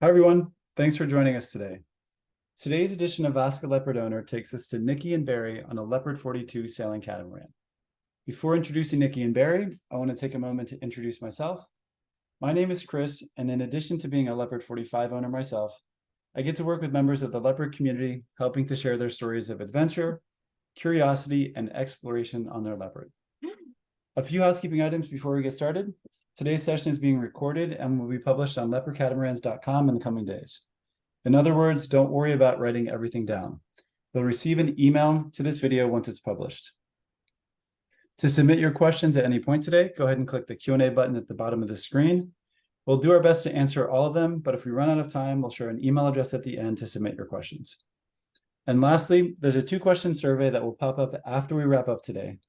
Hi, everyone. Thanks for joining us today. Today's edition of Ask a Leopard Owner takes us to Nikki and Barry on a Leopard 42 sailing catamaran. Before introducing Nikki and Barry, I want to take a moment to introduce myself. My name is Chris, and in addition to being a Leopard 45 owner myself, I get to work with members of the Leopard community, helping to share their stories of adventure, curiosity, and exploration on their Leopard. A few housekeeping items before we get started. Today's session is being recorded and will be published on leopardcatamarans.com in the coming days. In other words, don't worry about writing everything down. You'll receive an email to this video once it's published. To submit your questions at any point today, go ahead and click the Q&A button at the bottom of the screen. We'll do our best to answer all of them, but if we run out of time, we'll share an email address at the end to submit your questions. And lastly, there's a 2-question survey that will pop up after we wrap up today.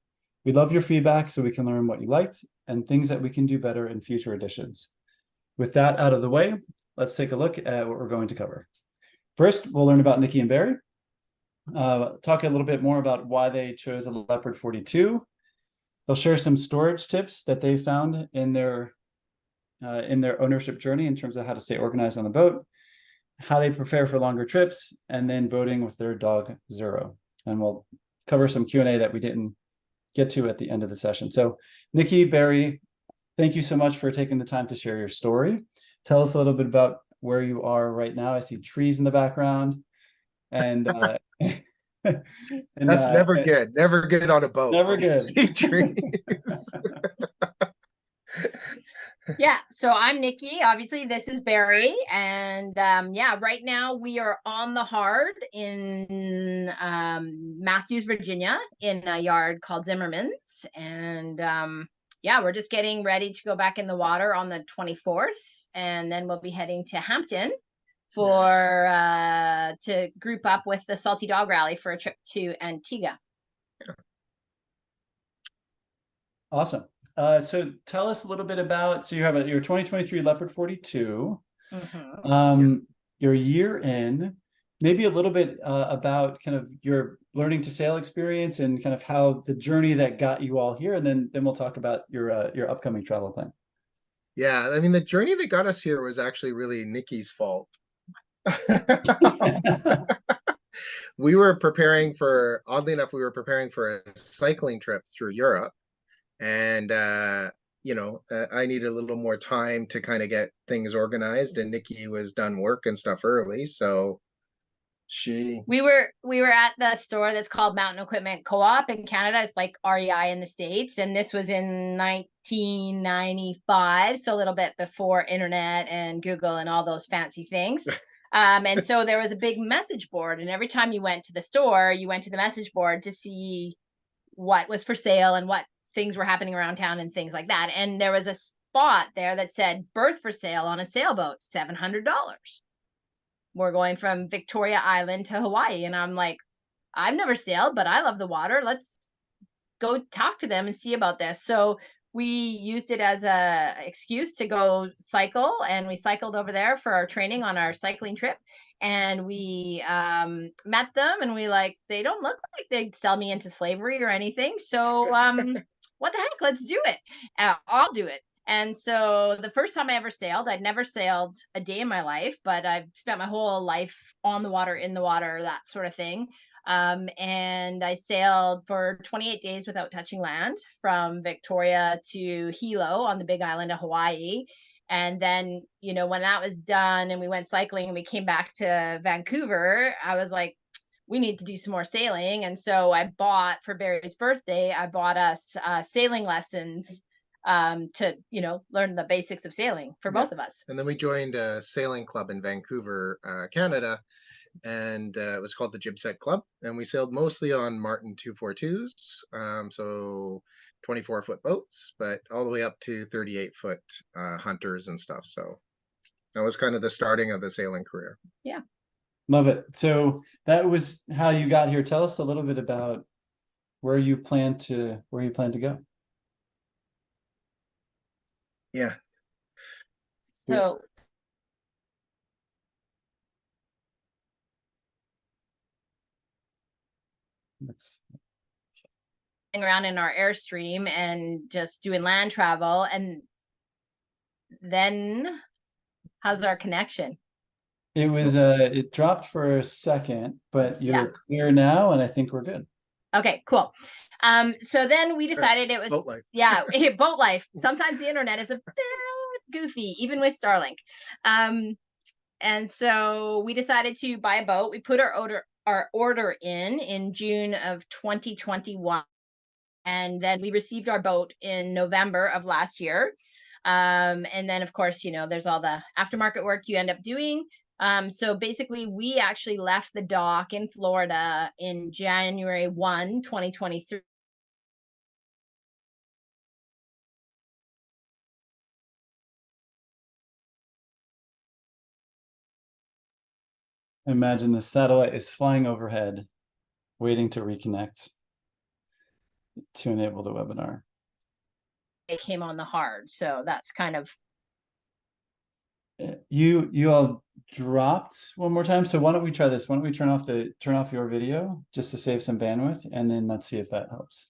We'd love your feedback so we can learn what you liked and things that we can do better in future editions. With that out of the way, let's take a look at what we're going to cover. First, we'll learn about Nikki and Barry, talk a little bit more about why they chose a Leopard 42. They'll share some storage tips that they found in their ownership journey in terms of how to stay organized on the boat, how they prepare for longer trips, and then boating with their dog, Zero. And we'll cover some Q&A that we didn't get to at the end of the session. So Nikki, Barry, thank you so much for taking the time to share your story. Tell us a little bit about where you are right now. I see trees in the background, and that's never good. Never good on a boat. Never good. See trees. Yeah, so I'm Nikki. Obviously, this is Barry, and yeah, right now we are on the hard in Matthews, Virginia, in a yard called Zimmerman's, and yeah, we're just getting ready to go back in the water on the 24th, and then we'll be heading to Hampton for to group up with the Salty Dog Rally for a trip to Antigua. Awesome. So tell us a little bit about, so you have your 2023 Leopard 42, your year in, maybe a little bit about kind of your learning to sail experience and kind of how the journey that got you all here, and then we'll talk about your upcoming travel plan. Yeah, I mean, the journey that got us here was actually really Nikki's fault. We were preparing for, oddly enough, we were preparing for a cycling trip through Europe. And, you know, I needed a little more time to kind of get things organized, and Nikki was done work and stuff early. So we were at the store that's called Mountain Equipment Co-op in Canada. It's like REI in the States. And this was in 1995. So a little bit before internet and Google and all those fancy things. And so there was a big message board, and every time you went to the store, you went to the message board to see what was for sale and what things were happening around town and things like that. And there was a spot there that said berth for sale on a sailboat, $700. We're going from Victoria Island to Hawaii. And I'm like, I've never sailed, but I love the water. Let's go talk to them and see about this. So we used it as a excuse to go cycle, and we cycled over there for our training on our cycling trip. And we met them, and they don't look like they'd sell me into slavery or anything. So what the heck, let's do it. I'll do it. And so the first time I ever sailed, I'd never sailed a day in my life, but I've spent my whole life on the water, in the water, that sort of thing. And I sailed for 28 days without touching land from Victoria to Hilo on the big island of Hawaii. And then, you know, when that was done and we went cycling and we came back to Vancouver, I was like, we need to do some more sailing. And so I bought, for Barry's birthday, I bought us sailing lessons to, you know, learn the basics of sailing for both of us. And then we joined a sailing club in Vancouver, Canada, and it was called the Jib Set Club. And we sailed mostly on Martin 242s, so 24-foot boats, but all the way up to 38-foot hunters and stuff. So that was kind of the starting of the sailing career. Yeah. Love it. So that was how you got here. Tell us a little bit about where you plan to go. Yeah. So around in our Airstream and just doing land travel. And then how's our connection? It was it dropped for a second, but Yeah. you're clear now, and I think we're good. Okay, cool. So then we decided it was Boat life. yeah, boat life. Sometimes the internet is a bit goofy, even with Starlink. And so we decided to buy a boat. We put our order in June of 2021, and then we received our boat in November of last year. And then of course, there's all the aftermarket work you end up doing. So basically we actually left the dock in Florida in January 1, 2023. Imagine the satellite is flying overhead, waiting to reconnect to enable the webinar. It came on the hard, so that's kind of You all dropped one more time, so why don't we try this? Why don't we turn off your video just to save some bandwidth, and then let's see if that helps.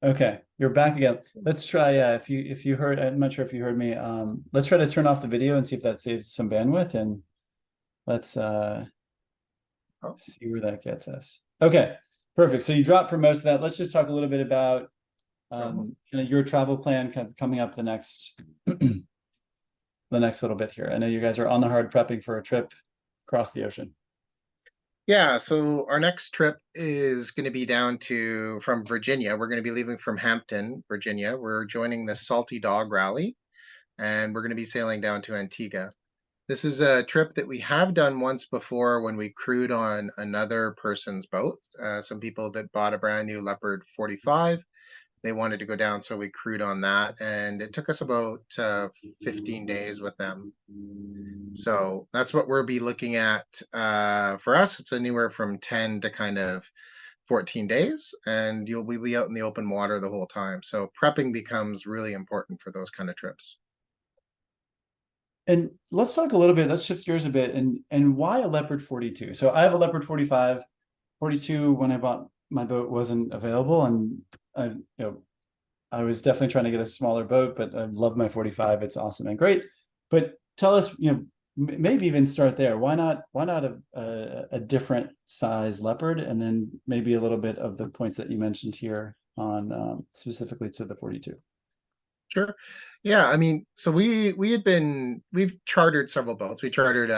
Okay, you're back again. Let's try, if you heard, I'm not sure if you heard me. Let's try to turn off the video and see if that saves some bandwidth, and let's see where that gets us. Okay, perfect. So you dropped for most of that. Let's just talk a little bit about kind of your travel plan kind of coming up the next the next little bit here. I know you guys are on the hard prepping for a trip across the ocean. Yeah, so our next trip is going to be from Virginia. We're going to be leaving from Hampton, Virginia. We're joining the Salty Dog Rally, and we're going to be sailing down to Antigua. This is a trip that we have done once before when we crewed on another person's boat. Some people that bought a brand new Leopard 45, they wanted to go down, so we crewed on that, and it took us about 15 days with them. So that's what we'll be looking at. For us, it's anywhere from 10 to kind of 14 days, and you'll be out in the open water the whole time. So prepping becomes really important for those kind of trips. And let's talk a little bit, let's shift gears a bit, and why a Leopard 42? So I have a Leopard 45. 42, when I bought my boat, wasn't available, and I was definitely trying to get a smaller boat, but I love my 45. It's awesome and great. But tell us, maybe even start there. Why not a different size Leopard, and then maybe a little bit of the points that you mentioned here on specifically to the 42. Sure. Yeah, I mean, so we've chartered several boats. We chartered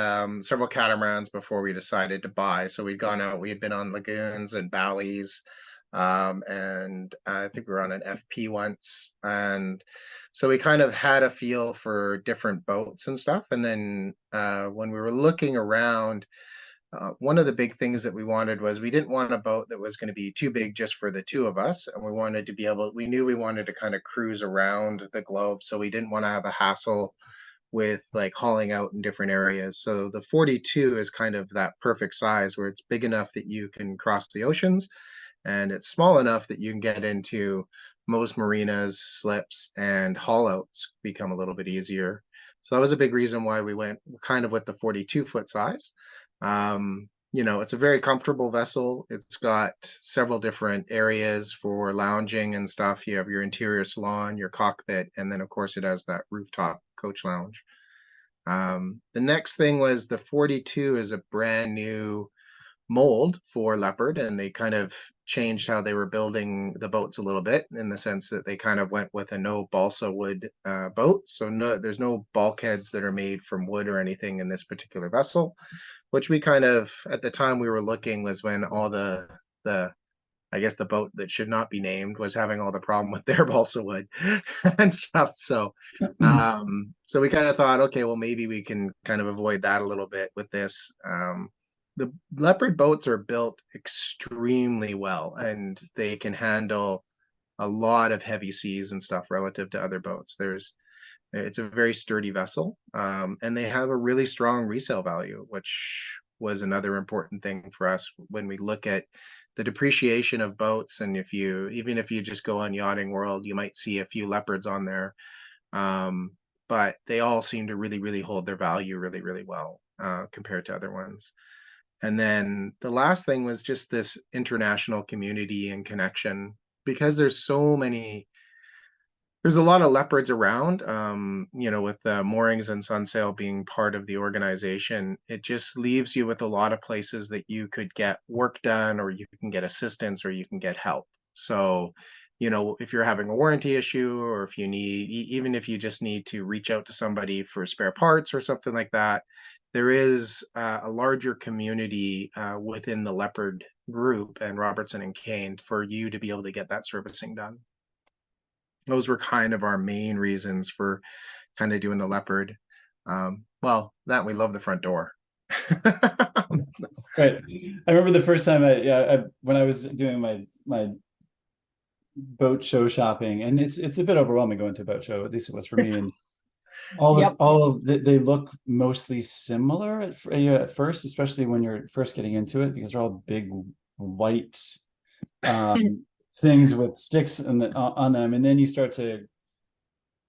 several catamarans before we decided to buy. So we'd gone out, we had been on lagoons and valleys, and I think we were on an FP once. And so we kind of had a feel for different boats and stuff. And then when we were looking around, one of the big things that we wanted was we didn't want a boat that was going to be too big just for the two of us. And we knew we wanted to kind of cruise around the globe. So we didn't want to have a hassle with like hauling out in different areas. So the 42 is kind of that perfect size where it's big enough that you can cross the oceans, and it's small enough that you can get into most marinas, slips, and haul outs become a little bit easier. So that was a big reason why we went kind of with the 42-foot size. It's a very comfortable vessel. It's got several different areas for lounging and stuff. You have your interior salon, your cockpit, and then of course it has that rooftop coach lounge. The next thing was the 42 is a brand new mold for Leopard, and they kind of changed how they were building the boats a little bit, in the sense that they kind of went with a no balsa wood boat. So there's no bulkheads that are made from wood or anything in this particular vessel, which we kind of, at the time we were looking, was when all the I guess the boat that should not be named was having all the problem with their balsa wood and stuff. So so we kind of thought, okay, well, maybe we can kind of avoid that a little bit with this. The Leopard boats are built extremely well, and they can handle a lot of heavy seas and stuff relative to other boats. It's a very sturdy vessel, and they have a really strong resale value, which was another important thing for us when we look at the depreciation of boats. And even if you just go on Yachting World, you might see a few Leopards on there. but they all seem to really, really hold their value really, really well compared to other ones. And then the last thing was just this international community and connection, because there's a lot of leopards around, with the moorings and sunsail being part of the organization. It just leaves you with a lot of places that you could get work done, or you can get assistance, or you can get help. So, if you're having a warranty issue, or if you need, even if you just need to reach out to somebody for spare parts or something like that, there is a larger community within the Leopard group and Robertson and Kane for you to be able to get that servicing done. Those were kind of our main reasons for kind of doing the Leopard. Well, that we love the front door. Right. I remember the first time when I was doing my boat show shopping, and it's a bit overwhelming going to a boat show, at least it was for me. And they look mostly similar at first, especially when you're first getting into it, because they're all big white things with sticks on them, and then you start to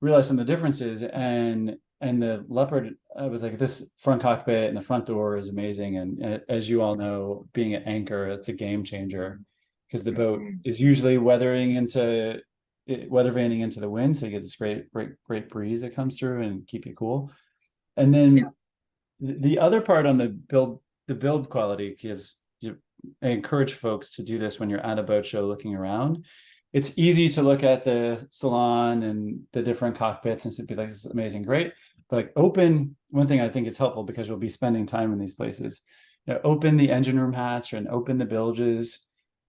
realize some of the differences. And the Leopard, I was like, this front cockpit and the front door is amazing. And as you all know, being an anchor, it's a game changer, because the boat is usually weather veining into the wind, so you get this great breeze that comes through and keep you cool. And then the other part on the build quality, because I encourage folks to do this when you're at a boat show looking around. It's easy to look at the salon and the different cockpits and be like, this is amazing, great. But like, one thing I think is helpful, because you'll be spending time in these places, open the engine room hatch and open the bilges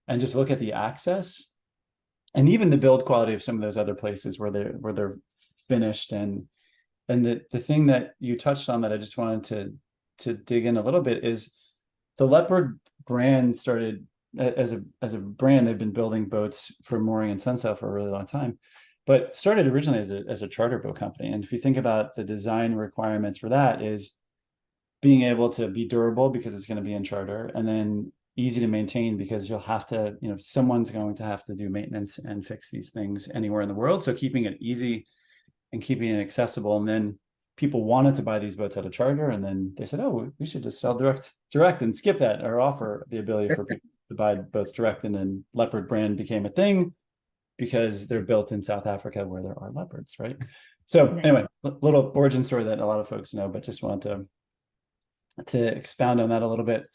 and just look at the access, and even the build quality of some of those other places where they're finished. And the thing that you touched on that I just wanted to dig in a little bit is the Leopard brand started as a brand. They've been building boats for mooring and sunsail for a really long time, but started originally as a charter boat company. And if you think about the design requirements for that, is being able to be durable, because it's going to be in charter, and then easy to maintain, because you'll have to, someone's going to have to do maintenance and fix these things anywhere in the world. So keeping it easy and keeping it accessible. And then people wanted to buy these boats out of charter, and then they said, oh, we should just sell direct and skip that, or offer the ability for people to buy boats direct. And then Leopard brand became a thing, because they're built in South Africa, where there are leopards, right? So anyway, little origin story that a lot of folks know, but just wanted to expound on that a little bit.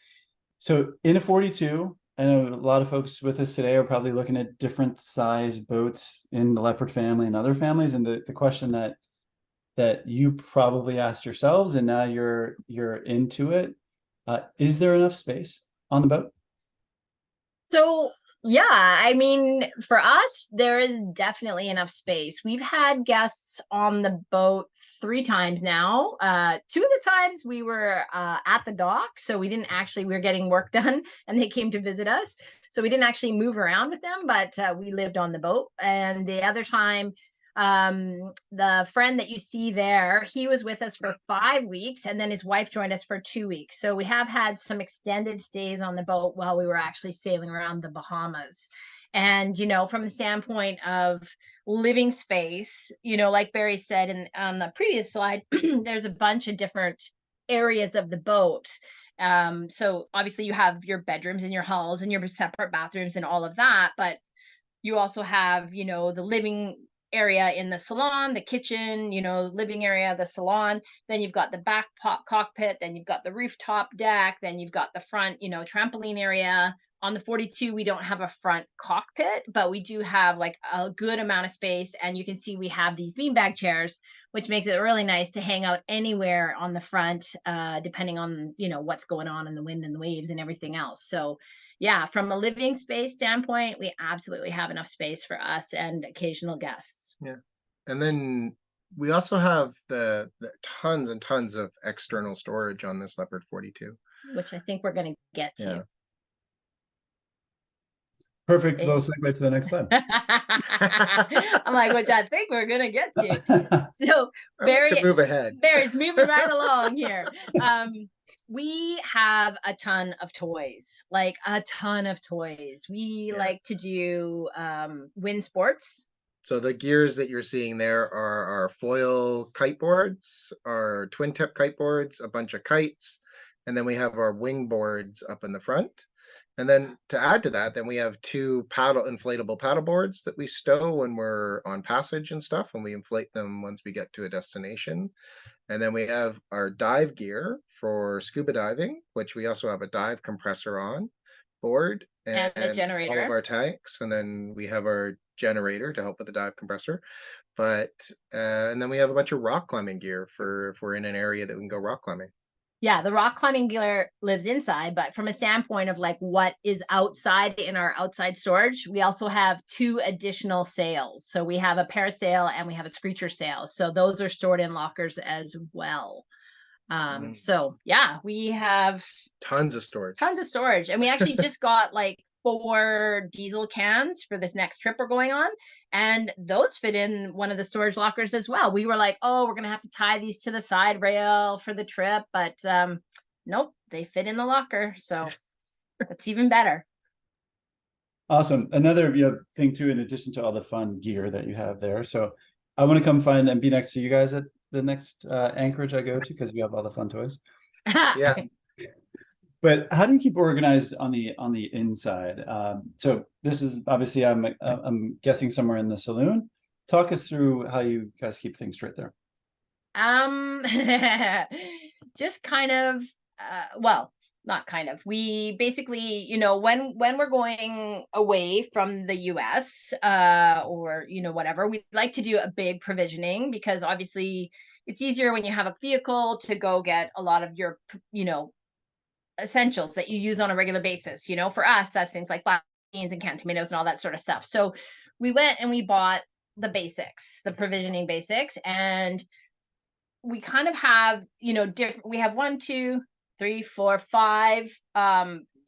So in a 42, I know a lot of folks with us today are probably looking at different size boats in the Leopard family and other families. And the question that you probably asked yourselves, and now you're into it, is there enough space on the boat? So yeah, I mean, for us, there is definitely enough space. We've had guests on the boat 3 times now. 2 of the times we were at the dock, so we were getting work done, and they came to visit us. So we didn't actually move around with them, but we lived on the boat. And the other time, the friend that you see there, he was with us for 5 weeks, and then his wife joined us for 2 weeks. So we have had some extended stays on the boat while we were actually sailing around the Bahamas. And from the standpoint of living space, like Barry said on the previous slide, there's a bunch of different areas of the boat. So obviously you have your bedrooms and your halls and your separate bathrooms and all of that, but you also have the living area in the salon, the kitchen, living area, the salon. Then you've got the back cockpit, then you've got the rooftop deck, then you've got the front, trampoline area. On the 42, we don't have a front cockpit, but we do have like a good amount of space. And you can see we have these beanbag chairs, which makes it really nice to hang out anywhere on the front, depending on, what's going on in the wind and the waves and everything else. So yeah, from a living space standpoint, we absolutely have enough space for us and occasional guests. Yeah. And then we also have the tons and tons of external storage on this Leopard 42. Which I think we're going to get to. Yeah. Perfect little segue to the next slide. I'm like, which I think we're going to get to. So Barry, to move ahead. Barry's moving right along here. We have a ton of toys, like a ton of toys. We like to do wind sports. So the gears that you're seeing there are our foil kite boards, our twin tip kite boards, a bunch of kites, and then we have our wing boards up in the front. And then to add to that, then we have two inflatable paddle boards that we stow when we're on passage and stuff, and we inflate them once we get to a destination. And then we have our dive gear for scuba diving, which we also have a dive compressor on board And a and all of generator. our tanks. And then we have our generator to help with the dive compressor. But and then we have a bunch of rock climbing gear for if we're in an area that we can go rock climbing. Yeah, the rock climbing gear lives inside, but from a standpoint of like what is outside in our outside storage, we also have two additional sails. So we have a parasail and we have a screecher sail. So those are stored in lockers as well. So yeah, we have Tons of storage. And we actually just got like 4 diesel cans for this next trip we're going on, and those fit in one of the storage lockers as well. We were like, oh, we're gonna have to tie these to the side rail for the trip, but nope, they fit in the locker, so that's even better. Awesome. Another thing too, in addition to all the fun gear that you have there. So I want to come find and be next to you guys at the next Anchorage I go to, because we have all the fun toys. Yeah. But how do you keep organized on the inside? So this is obviously I'm guessing somewhere in the saloon. Talk us through how you guys keep things straight there. Just kind of well, not kind of. We basically, when we're going away from the US or whatever, we like to do a big provisioning, because obviously it's easier when you have a vehicle to go get a lot of your essentials that you use on a regular basis. For us, that's things like beans and canned tomatoes and all that sort of stuff. So we went and we bought the basics, the provisioning basics, and we kind of have, different, we have 1, 2, 3, 4, 5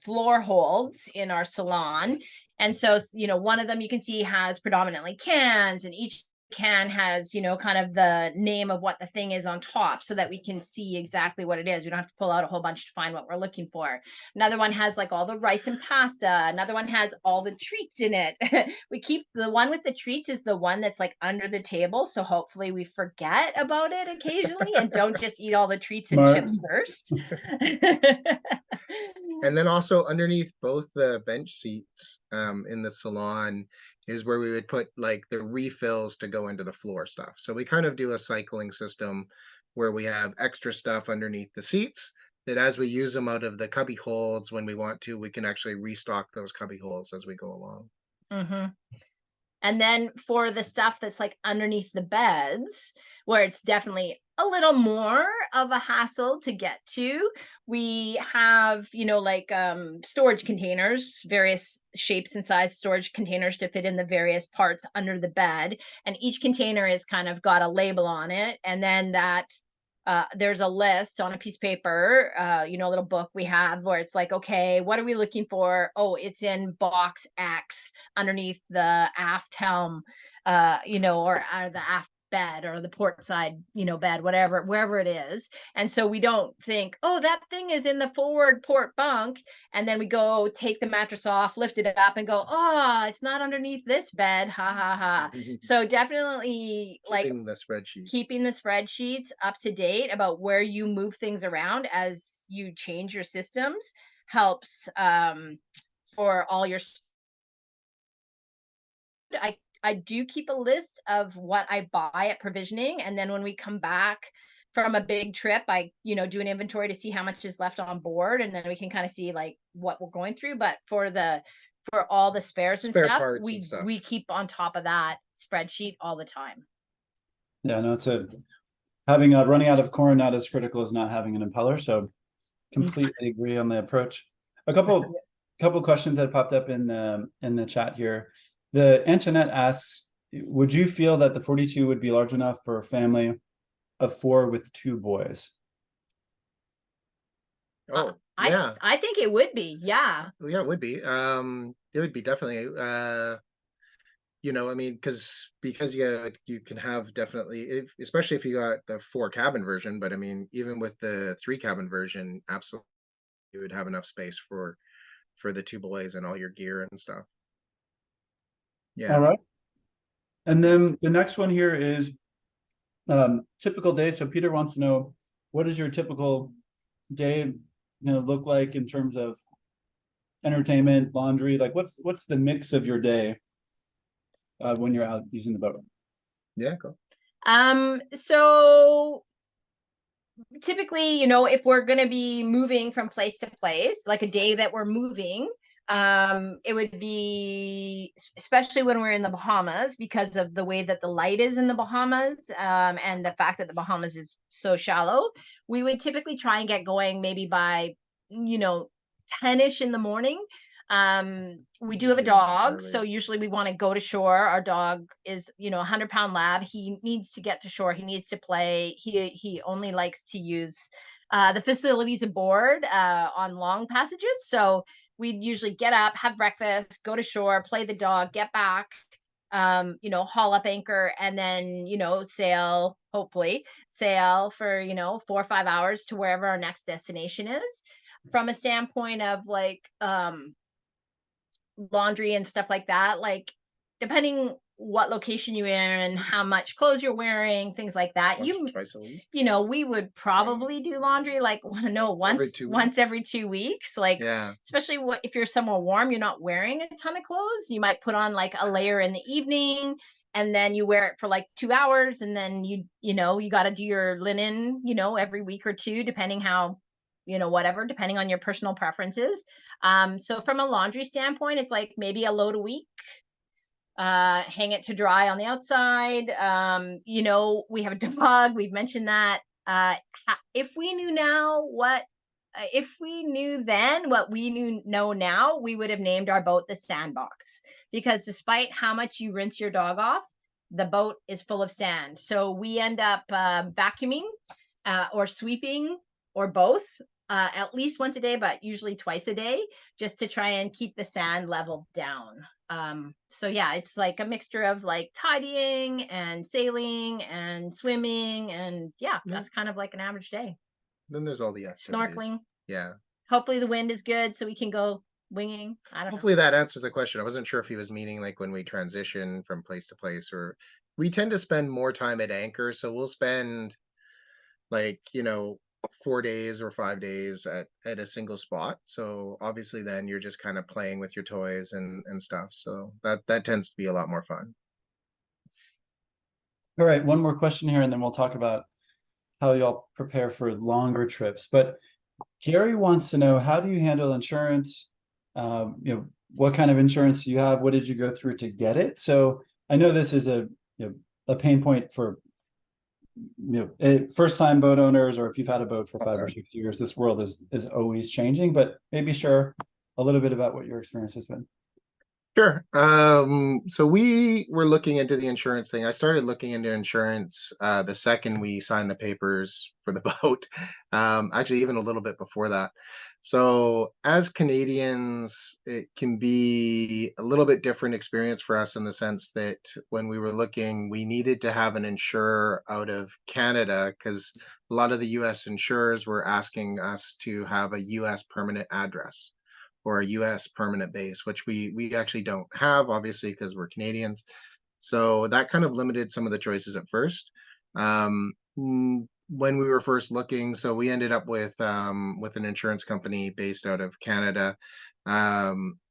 floor holds in our salon. And so, one of them you can see has predominantly cans, and each can has, kind of the name of what the thing is on top, so that we can see exactly what it is. We don't have to pull out a whole bunch to find what we're looking for. Another one has like all the rice and pasta. Another one has all the treats in it. We keep the one with the treats is the one that's like under the table, so hopefully we forget about it occasionally and don't just eat all the treats and chips first. And then also underneath both the bench seats in the salon is where we would put like the refills to go into the floor stuff. So we kind of do a cycling system where we have extra stuff underneath the seats that as we use them out of the cubby holes when we want to, we can actually restock those cubby holes as we go along. Mm-hmm. And then for the stuff that's like underneath the beds, where it's definitely a little more of a hassle to get to, we have, like storage containers, various shapes and size storage containers to fit in the various parts under the bed. And each container is kind of got a label on it. And then that there's a list on a piece of paper, a little book we have, where it's like, okay, what are we looking for? Oh, it's in box X underneath the aft helm, or the aft bed or the port side, bed, wherever it is. And so we don't think, oh, that thing is in the forward port bunk. And then we go take the mattress off, lift it up and go, oh, it's not underneath this bed. Ha ha ha. So definitely keeping the spreadsheets up to date about where you move things around as you change your systems helps for all your. I do keep a list of what I buy at provisioning, and then when we come back from a big trip, I do an inventory to see how much is left on board, and then we can kind of see like what we're going through. But for all the spares and stuff, we keep on top of that spreadsheet all the time. Yeah, no, having running out of corn not as critical as not having an impeller. So completely agree on the approach. A couple questions that popped up in the chat here. The Antoinette asks, would you feel that the 42 would be large enough for a family of 4 with 2 boys? Oh, yeah. I think it would be. Yeah. Yeah, it would be. It would be definitely. I mean, because you can have definitely, especially if you got the 4 cabin version. But I mean, even with the 3 cabin version, absolutely, you would have enough space for the 2 boys and all your gear and stuff. Yeah. All right. And then the next one here is typical day. So Peter wants to know, what does your typical day look like in terms of entertainment, laundry? Like what's the mix of your day when you're out using the boat? Yeah, go. So typically, if we're going to be moving from place to place, like a day that we're moving, it would be, especially when we're in the Bahamas, because of the way that the light is in the Bahamas, and the fact that the Bahamas is so shallow, we would typically try and get going maybe by 10ish in the morning. We do have a Usually dog, early. so usually we want to go to shore. Our dog is, 100-pound lab. He needs to get to shore. He needs to play. He only likes to use the facilities aboard on long passages. So we'd usually get up, have breakfast, go to shore, play the dog, get back, haul up anchor, and then, hopefully sail for, 4 or 5 hours to wherever our next destination is. From a standpoint of like laundry and stuff like that, like depending what location you're in and how much clothes you're wearing, things like that, Twice a week. we would probably do laundry like once every 2 weeks, like Yeah. especially if you're somewhere warm, you're not wearing a ton of clothes, you might put on like a layer in the evening, and then you wear it for like 2 hours, and then you got to do your linen every week or two, depending how whatever, depending on your personal preferences. So from a laundry standpoint, it's like maybe a load a week, hang it to dry on the outside. We have a dog, we've mentioned that. If we knew then what we know now, we would have named our boat the Sandbox, because despite how much you rinse your dog off, the boat is full of sand. So we end up vacuuming or sweeping, or both, at least once a day, but usually twice a day, just to try and keep the sand level down. So yeah, it's like a mixture of like tidying and sailing and swimming, and yeah, that's kind of like an average day. Then there's all the activities. Snorkeling. Yeah. Hopefully the wind is good so we can go winging. I don't know. Hopefully that answers the question. I wasn't sure if he was meaning like when we transition from place to place, or we tend to spend more time at anchor. So we'll spend like, 4 days or 5 days at a single spot. So obviously then you're just kind of playing with your toys and stuff. So that tends to be a lot more fun. All right, one more question here, and then we'll talk about how y'all prepare for longer trips. But Gary wants to know, how do you handle insurance? What kind of insurance do you have? What did you go through to get it? So I know this is a pain point for first time boat owners, or if you've had a boat for 5 or 6 years. This world is always changing, but maybe share a little bit about what your experience has been. Sure. So we were looking into the insurance thing. I started looking into insurance the second we signed the papers for the boat. Actually, even a little bit before that. So as Canadians, it can be a little bit different experience for us in the sense that when we were looking, we needed to have an insurer out of Canada, because a lot of the US insurers were asking us to have a US permanent address or a US permanent base, which we actually don't have, obviously, because we're Canadians. So that kind of limited some of the choices at first. When we were first looking, so we ended up with an insurance company based out of Canada.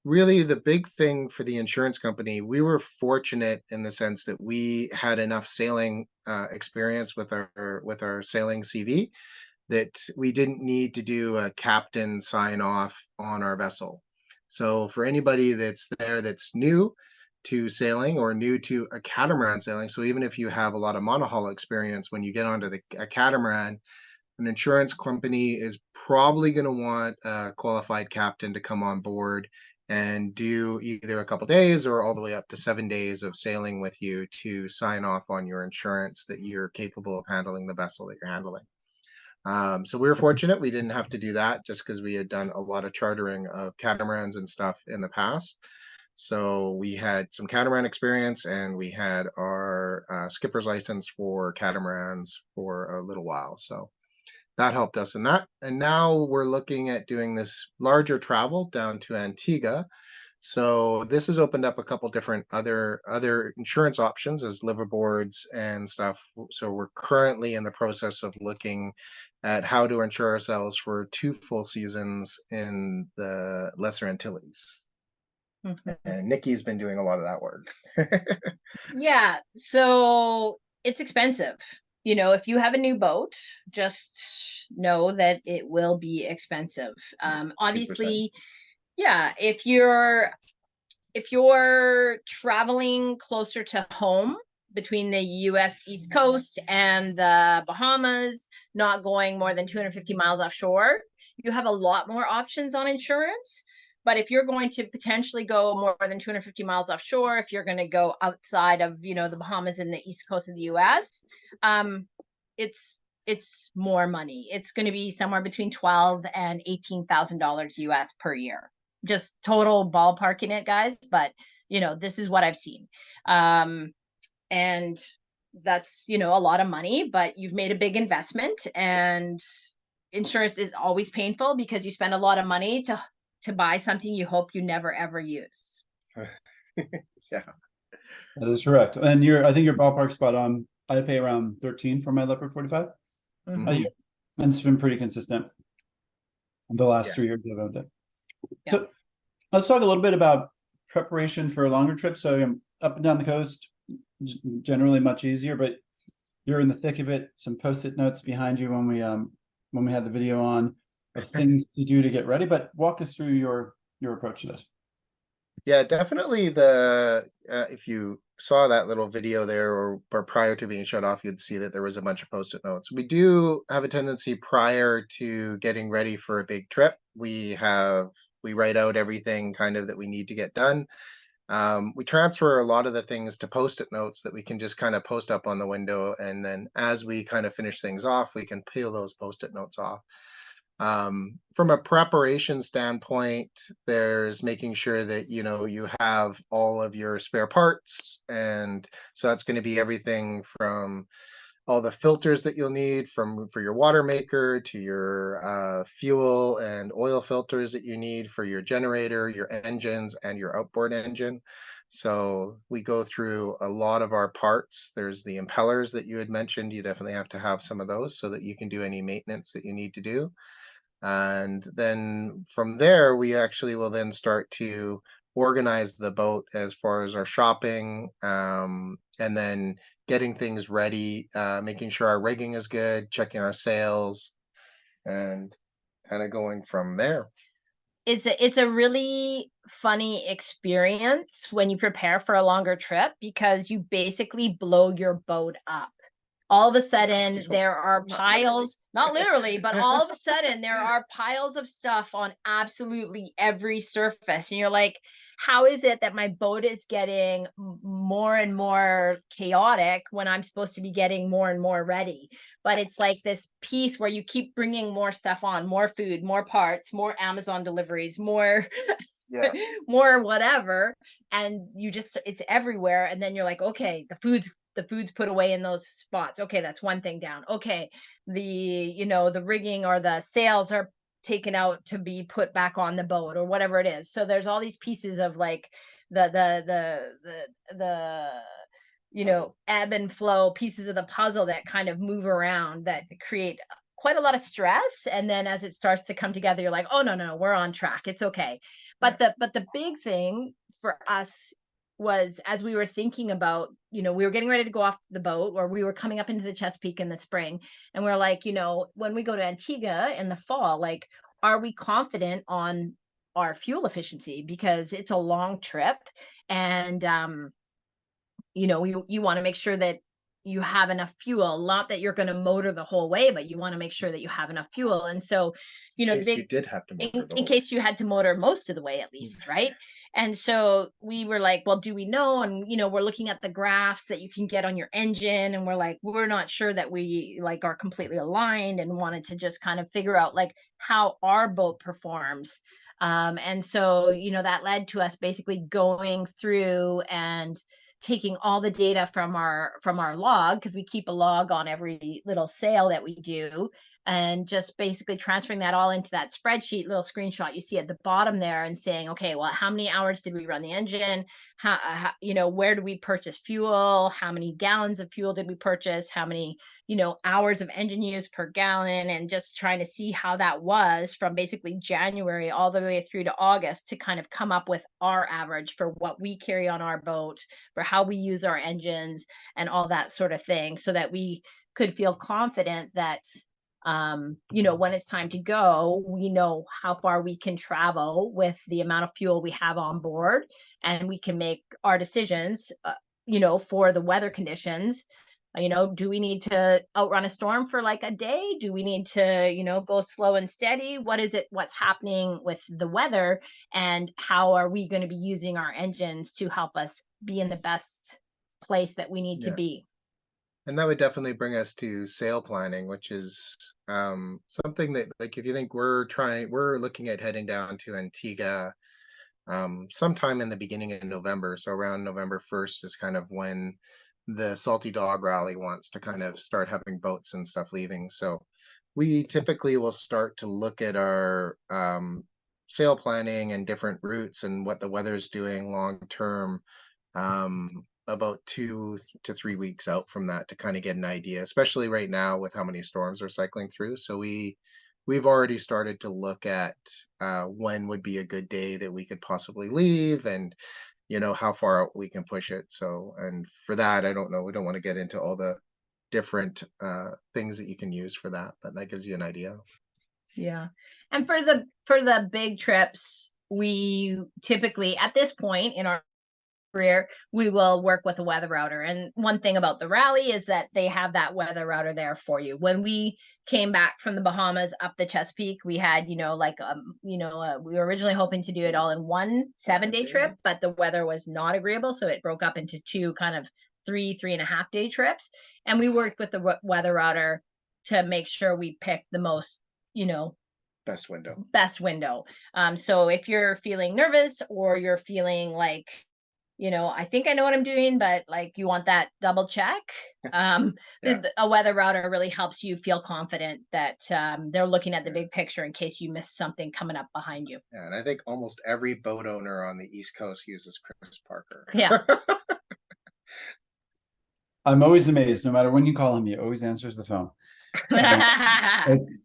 Really, the big thing for the insurance company, we were fortunate in the sense that we had enough sailing experience with our sailing CV that we didn't need to do a captain sign off on our vessel. So for anybody that's there that's new to sailing or new to a catamaran sailing, so even if you have a lot of monohull experience, when you get onto a catamaran, an insurance company is probably going to want a qualified captain to come on board and do either a couple days or all the way up to 7 days of sailing with you to sign off on your insurance that you're capable of handling the vessel that you're handling. So we were fortunate we didn't have to do that, just because we had done a lot of chartering of catamarans and stuff in the past. So we had some catamaran experience, and we had our skipper's license for catamarans for a little while. So that helped us in that. And now we're looking at doing this larger travel down to Antigua. So this has opened up a couple different other insurance options as liveaboards and stuff. So we're currently in the process of looking at how to insure ourselves for 2 full seasons in the Lesser Antilles. Mhm. And Nikki's been doing a lot of that work. Yeah, so it's expensive. You know, if you have a new boat, just know that it will be expensive. 2%. Obviously, yeah, if you're traveling closer to home between the US East Coast and the Bahamas, not going more than 250 miles offshore, you have a lot more options on insurance. But if you're going to potentially go more than 250 miles offshore, if you're going to go outside of, the Bahamas and the East Coast of the US, it's it's more money. It's going to be somewhere between $12 and $18,000 US per year. Just total ballparking it, guys, but this is what I've seen. And that's, a lot of money, but you've made a big investment, and insurance is always painful because you spend a lot of money to buy something you hope you never ever use. Yeah. That is correct. And I think your ballpark spot on. I pay around 13 for my Leopard 45 a Mhm. year, and it's been pretty consistent the last Yeah. 3 years I've owned it. Yeah. So let's talk a little bit about preparation for a longer trip. So up and down the coast, generally much easier, but you're in the thick of it. Some post-it notes behind you when we had the video on of things to do to get ready. But walk us through your approach to this. Yeah, definitely if you saw that little video there or prior to being shut off, you'd see that there was a bunch of post-it notes. We do have a tendency prior to getting ready for a big trip. We write out everything kind of that we need to get done. We transfer a lot of the things to post-it notes that we can just kind of post up on the window. And then as we kind of finish things off, we can peel those post-it notes off. From a preparation standpoint, there's making sure that you have all of your spare parts, and so that's going to be everything from all the filters that you'll need for your water maker to your fuel and oil filters that you need for your generator, your engines, and your outboard engine. So we go through a lot of our parts. There's the impellers that you had mentioned. You definitely have to have some of those so that you can do any maintenance that you need to do. And then from there, we actually will then start to organize the boat as far as our shopping, and then getting things ready, making sure our rigging is good, checking our sails, and kind of going from there. It's a really funny experience when you prepare for a longer trip, because you basically blow your boat up. All of a sudden there are piles, not literally, but all of a sudden there are piles of stuff on absolutely every surface. And you're like, how is it that my boat is getting more and more chaotic when I'm supposed to be getting more and more ready? But it's like this piece where you keep bringing more stuff on, more food, more parts, more Amazon deliveries, more Yeah. more whatever, and it's everywhere. And then you're like, okay, the food's put away in those spots. Okay, that's one thing down. Okay, the rigging or the sails are taken out to be put back on the boat or whatever it is. So there's all these pieces of like the ebb and flow pieces of the puzzle that kind of move around, that create quite a lot of stress. And then as it starts to come together, you're like, oh no, we're on track, it's okay. But the big thing for us was, as we were thinking about, we were getting ready to go off the boat, or we were coming up into the Chesapeake in the spring, and we're like, when we go to Antigua in the fall, like, are we confident on our fuel efficiency? Because it's a long trip, and you want to make sure that you have enough fuel, not that you're going to motor the whole way, but you want to make sure that you have enough fuel. And so, In case you did have to motor the in whole case you had to motor most of the way, at least, right? And so we were like, well, do we know? And we're looking at the graphs that you can get on your engine, and we're like, we're not sure that we like are completely aligned, and wanted to just kind of figure out like how our boat performs. And so that led to us basically going through and taking all the data from our log, because we keep a log on every little sail that we do, and just basically transferring that all into that spreadsheet, little screenshot you see at the bottom there, and saying, okay, well, how many hours did we run the engine? How you know, where did we purchase fuel? How many gallons of fuel did we purchase? How many, you know, hours of engine use per gallon? And just trying to see how that was from basically January all the way through to August, to kind of come up with our average for what we carry on our boat, for how we use our engines and all that sort of thing, so that we could feel confident that you know, when it's time to go, we know how far we can travel with the amount of fuel we have on board, and we can make our decisions, you know, for the weather conditions. You know, do we need to outrun a storm for like a day? Do we need to, you know, go slow and steady? What is it? What's happening with the weather? And how are we going to be using our engines to help us be in the best place that we need to Yeah. be? And that would definitely bring us to sail planning, which is something that, like, if you think we're looking at heading down to Antigua sometime in the beginning of November. So around November 1st is kind of when the Salty Dog Rally wants to kind of start having boats and stuff leaving. So we typically will start to look at our sail planning and different routes and what the weather's doing long term, about 2 to 3 weeks out from that, to kind of get an idea, especially right now with how many storms are cycling through. So we've already started to look at when would be a good day that we could possibly leave, and you know how far out we can push it. So, and for that, I don't know, we don't want to get into all the different things that you can use for that, but that gives you an idea. Yeah. And for the big trips, we typically, at this point in our career, we will work with a weather router. And one thing about the rally is that they have that weather router there for you. When we came back from the Bahamas up the Chesapeake, we had, you know, like we were originally hoping to do it all in one 7-day trip, but the weather was not agreeable, so it broke up into two kind of 3.5 day trips. And we worked with the weather router to make sure we picked the most, you know, Best window. So if you're feeling nervous, or you're feeling like, you know, I think I know what I'm doing, but like you want that double check, Yeah. a weather router really helps you feel confident that they're looking at the big picture in case you miss something coming up behind you. Yeah, and I think almost every boat owner on the East Coast uses Chris Parker. Yeah. I'm always amazed, no matter when you call him, he always answers the phone.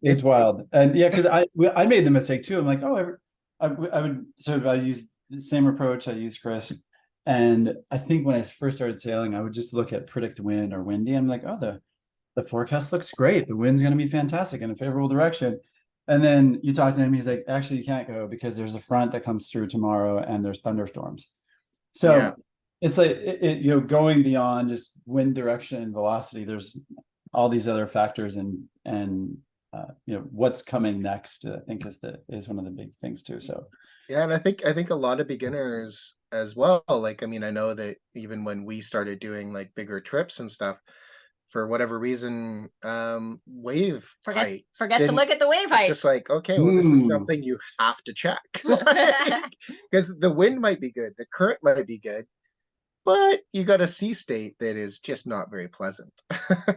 It's wild. And yeah, because I made the mistake too. I'm like, oh, I use the same approach. I use Chris. And I think when I first started sailing, I would just look at predict wind or windy. I'm like, oh, the forecast looks great. The wind's going to be fantastic in a favorable direction. And then you talk to him, he's like, actually, you can't go because there's a front that comes through tomorrow and there's thunderstorms. So Yeah. it's like, you know, going beyond just wind direction and velocity, there's all these other factors, and you know, what's coming next, I think is one of the big things too. So Yeah, and I think a lot of beginners as well. Like, I mean, I know that even when we started doing like bigger trips and stuff, for whatever reason, wave height Forget to look at the wave it's height. just like, okay, well, this is something you have to check. Because the wind might be good, the current might be good, but you got a sea state that is just not very pleasant.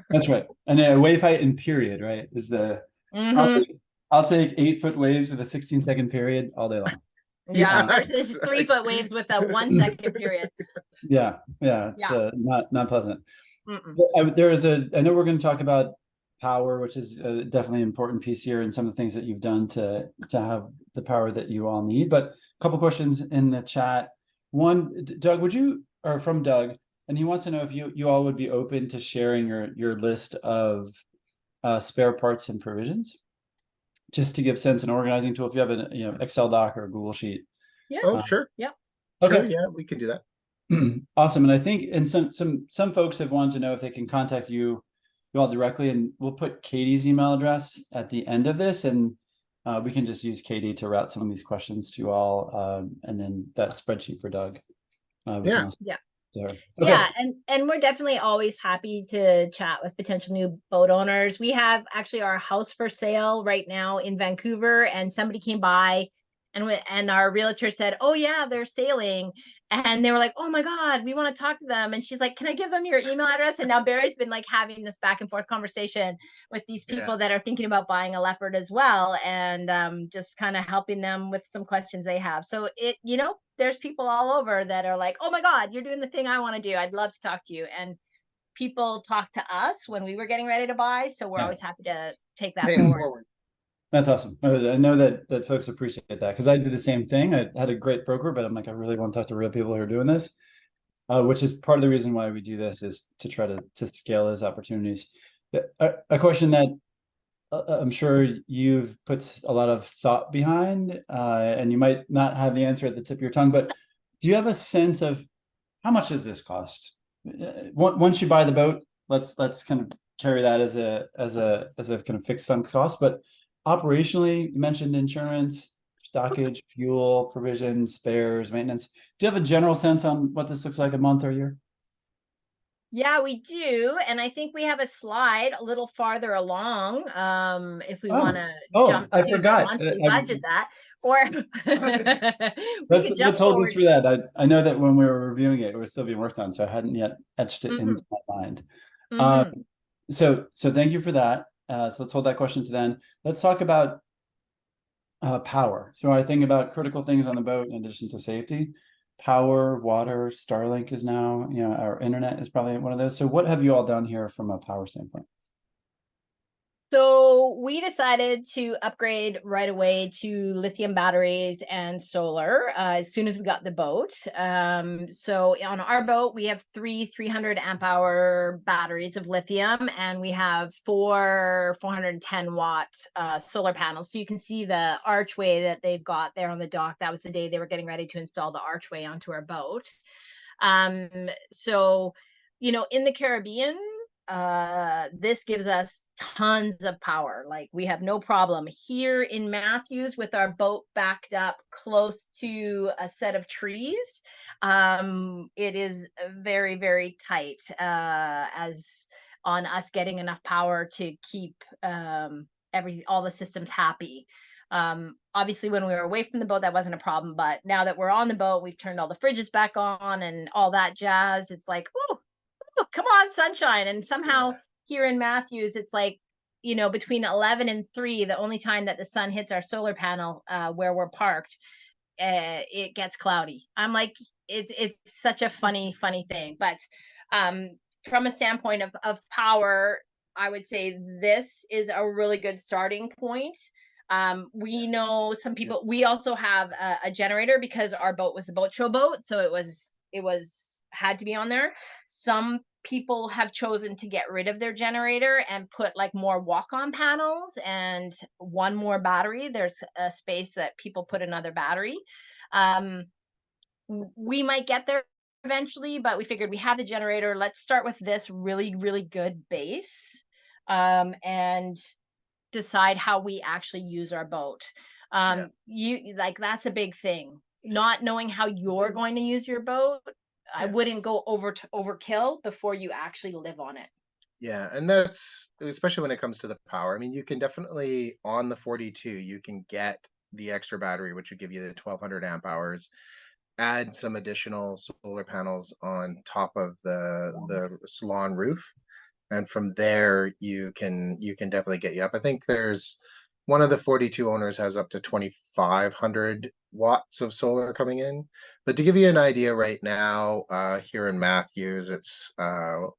that's right. And wave height and period, right, is the I'll take 8-foot waves with a 16-second period all day long. Yeah, versus 3-foot waves with a 1-second period. Yeah, it's not pleasant. Mm-mm. I know we're going to talk about power, which is definitely an important piece here, and some of the things that you've done to have the power that you all need. But a couple questions in the chat. One, Doug, from Doug, and he wants to know if you all would be open to sharing your list of spare parts and provisions, just to give sense and organizing tool. If you have an Excel doc or a Google sheet. Yeah. Oh, sure. Yep. Okay. Sure, yeah, we can do that. Awesome. And I think, and some folks have wanted to know if they can contact you all directly, and we'll put Katie's email address at the end of this, and we can just use Katie to route some of these questions to all, and then that spreadsheet for Doug. Yeah. Okay. Yeah, and we're definitely always happy to chat with potential new boat owners. We have actually our house for sale right now in Vancouver, and somebody came by, and our realtor said, "Oh yeah, they're sailing," And they were like, oh my God, we want to talk to them. And she's like, can I give them your email address? And now Barry's been like having this back and forth conversation with these Yeah. people that are thinking about buying a leopard as well. And just kind of helping them with some questions they have. So there's people all over that are like, oh my God, you're doing the thing I want to do. I'd love to talk to you. And people talk to us when we were getting ready to buy. So we're Yeah. always happy to take that Pay it forward. forward. That's awesome. I know that folks appreciate that, because I did the same thing. I had a great broker, but I'm like, I really want to talk to real people who are doing this, which is part of the reason why we do this, is to try to scale those opportunities. A question that I'm sure you've put a lot of thought behind, and you might not have the answer at the tip of your tongue, but do you have a sense of how much does this cost? Once you buy the boat, let's kind of carry that as a kind of fixed sunk cost, but operationally, you mentioned insurance, stockage, fuel, provisions, spares, maintenance. Do you have a general sense on what this looks like a month or a year? Yeah, we do. And I think we have a slide a little farther along, if we want to jump I to forgot. monthly budget that, or Let's jump hold forward. this for that. I know that when we were reviewing it, it was still being worked on, so I hadn't yet etched it into my mind. So thank you for that. So let's hold that question to then. Let's talk about power. So I think about critical things on the boat in addition to safety. Power, water, Starlink is now, our internet is probably one of those. So what have you all done here from a power standpoint? So we decided to upgrade right away to lithium batteries and solar as soon as we got the boat. So on our boat, we have 300 amp hour batteries of lithium, and we have 410 watt solar panels. So you can see the archway that they've got there on the dock. That was the day they were getting ready to install the archway onto our boat. So, in the Caribbean, this gives us tons of power. Like, we have no problem here in Matthews with our boat backed up close to a set of trees. It is very, very tight, as on us getting enough power to keep all the systems happy. Obviously when we were away from the boat, that wasn't a problem, but now that we're on the boat, we've turned all the fridges back on and all that jazz. It's like, oh, come on, sunshine. And somehow here in Matthews, it's like, between 11 and 3, the only time that the sun hits our solar panel, where we're parked, it gets cloudy. I'm like, it's such a funny thing. But from a standpoint of power, I would say this is a really good starting point. We know some people, we also have a generator because our boat was a boat show boat. So it was had to be on there. Some people have chosen to get rid of their generator and put like more walk-on panels and one more battery. There's a space that people put another battery. We might get there eventually, but we figured we have the generator. Let's start with this really, really good base, and decide how we actually use our boat. That's a big thing. Not knowing how you're going to use your boat, I wouldn't go over to overkill before you actually live on it. Yeah, and that's especially when it comes to the power. I mean, you can definitely, on the 42, you can get the extra battery, which would give you the 1200 amp hours, add some additional solar panels on top of the salon roof, and from there you can definitely get you up. I think there's one of the 42 owners has up to 2500 watts of solar coming in. But to give you an idea, right now here in Matthews, it's 20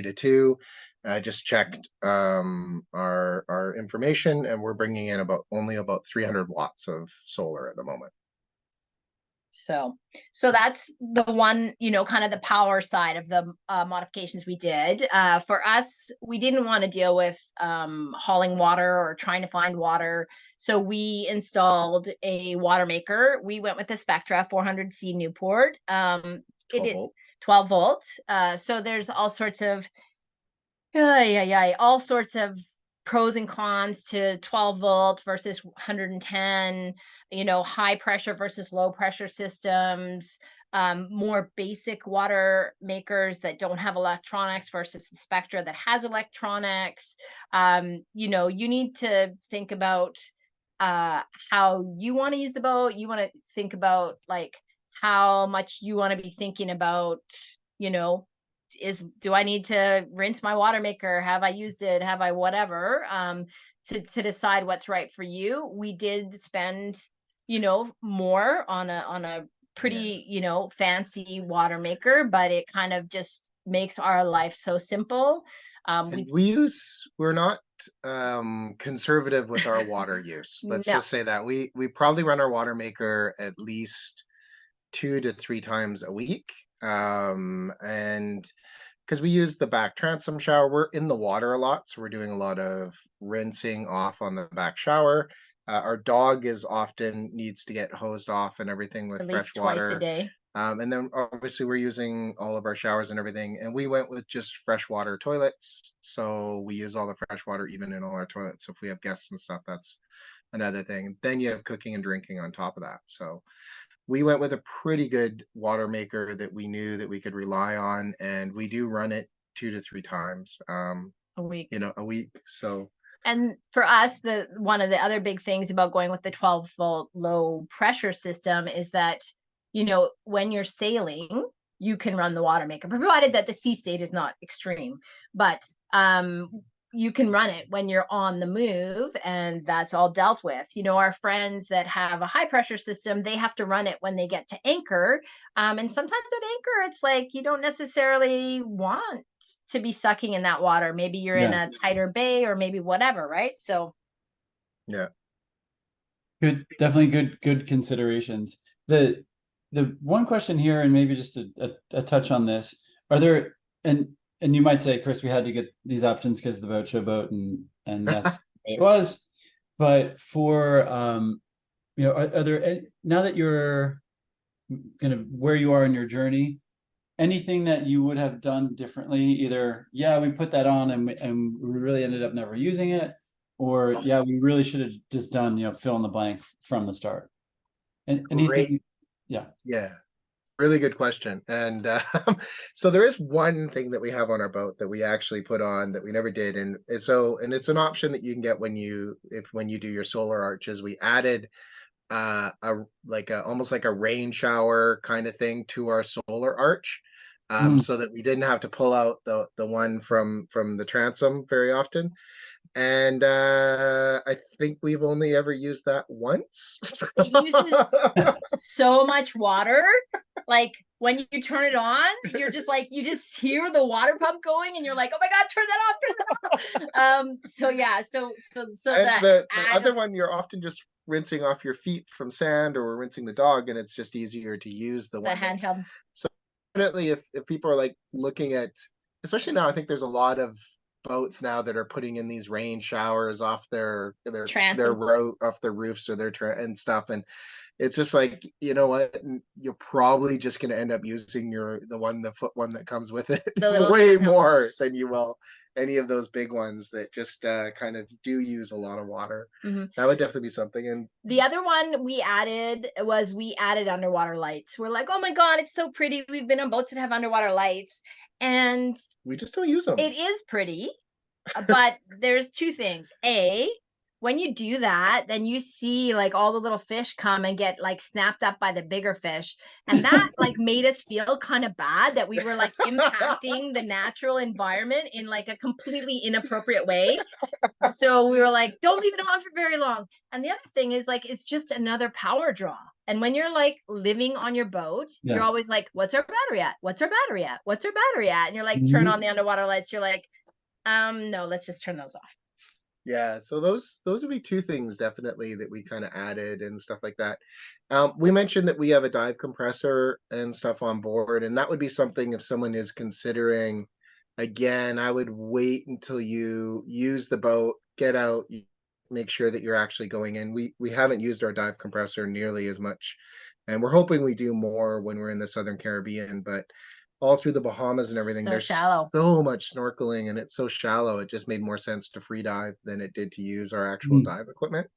to 2. I just checked our information, and we're bringing in only about 300 watts of solar at the moment. So that's the one, kind of the power side of the modifications we did. For us, we didn't want to deal with hauling water or trying to find water. So we installed a water maker. We went with the Spectra 400C Newport. 12 volts. So there's all sorts of pros and cons to 12 volt versus 110, high pressure versus low pressure systems, more basic water makers that don't have electronics versus the Spectra that has electronics. You need to think about how you want to use the boat. You want to think about like how much you want to be thinking about, you know, do I need to rinse my water maker? Have I used it? Have I whatever? To decide what's right for you. We did spend, you know, more on a pretty, you know, fancy water maker, but it kind of just makes our life so simple. And we're not conservative with our water use. Let's No, just say that we probably run our water maker at least 2 to 3 times a week. And because we use the back transom shower, we're in the water a lot, so we're doing a lot of rinsing off on the back shower. Our dog is often needs to get hosed off and everything with at fresh least twice a water. day. And then obviously we're using all of our showers and everything, and we went with just freshwater toilets. So we use all the fresh water even in all our toilets. So if we have guests and stuff, that's another thing. Then you have cooking and drinking on top of that. So we went with a pretty good water maker that we knew that we could rely on, and we do run it 2 to 3 times A week. a week. So And for us, the one of the other big things about going with the 12-volt low pressure system is that, you know, when you're sailing, you can run the water maker, provided that the sea state is not extreme. But you can run it when you're on the move, and that's all dealt with. You know, our friends that have a high pressure system, they have to run it when they get to anchor. And sometimes at anchor, it's like you don't necessarily want to be sucking in that water. Maybe you're in Yeah. a tighter bay or maybe whatever, right? So yeah. Good, definitely good considerations. The one question here, and maybe just a touch on this, are there, and you might say, Chris, we had to get these options because of the boat show boat, and that's the way it was. But for you know, are there, now that you're kind of where you are in your journey, anything that you would have done differently? Either, yeah, we put that on and we really ended up never using it, or yeah, we really should have just done, you know, fill in the blank from the start. And Great. anything, yeah. Yeah. Really good question. And so there is one thing that we have on our boat that we actually put on that we never did. And it's an option that you can get when you do your solar arches. We added almost like a rain shower kind of thing to our solar arch. So that we didn't have to pull out the one from the transom very often. And I think we've only ever used that once. it uses so much water. Like when you turn it on, you're just like, you just hear the water pump going and you're like, oh my God, turn that off. So yeah, so And that the other one, you're often just rinsing off your feet from sand or rinsing the dog, and it's just easier to use the the one handheld. so definitely if people are like looking at, especially now, I think there's a lot of boats now that are putting in these rain showers off their Transom. off their roofs or and stuff, and it's just like, you know what, you're probably just going to end up using the foot one that comes with it way more than you will any of those big ones that just kind of do use a lot of water. That would definitely be something. And the other one we added underwater lights. We're like, oh my God, it's so pretty. We've been on boats that have underwater lights, and we just don't use them. It is pretty, but there's two things. A, when you do that, then you see like all the little fish come and get like snapped up by the bigger fish. And that like made us feel kind of bad that we were like impacting the natural environment in like a completely inappropriate way. So we were like, don't leave it on for very long. And the other thing is like, it's just another power draw. And when you're like living on your boat, you're always like, what's our battery at? What's our battery at? What's our battery at? And you're like, turn on the underwater lights. You're like, no, let's just turn those off. Yeah, so those would be two things definitely that we kind of added and stuff like that. We mentioned that we have a dive compressor and stuff on board, and that would be something if someone is considering. Again, I would wait until you use the boat, get out, make sure that you're actually going in. We haven't used our dive compressor nearly as much, and we're hoping we do more when we're in the Southern Caribbean, but all through the Bahamas and everything, So there's shallow. so much snorkeling, and it's so shallow. It just made more sense to free dive than it did to use our actual dive equipment.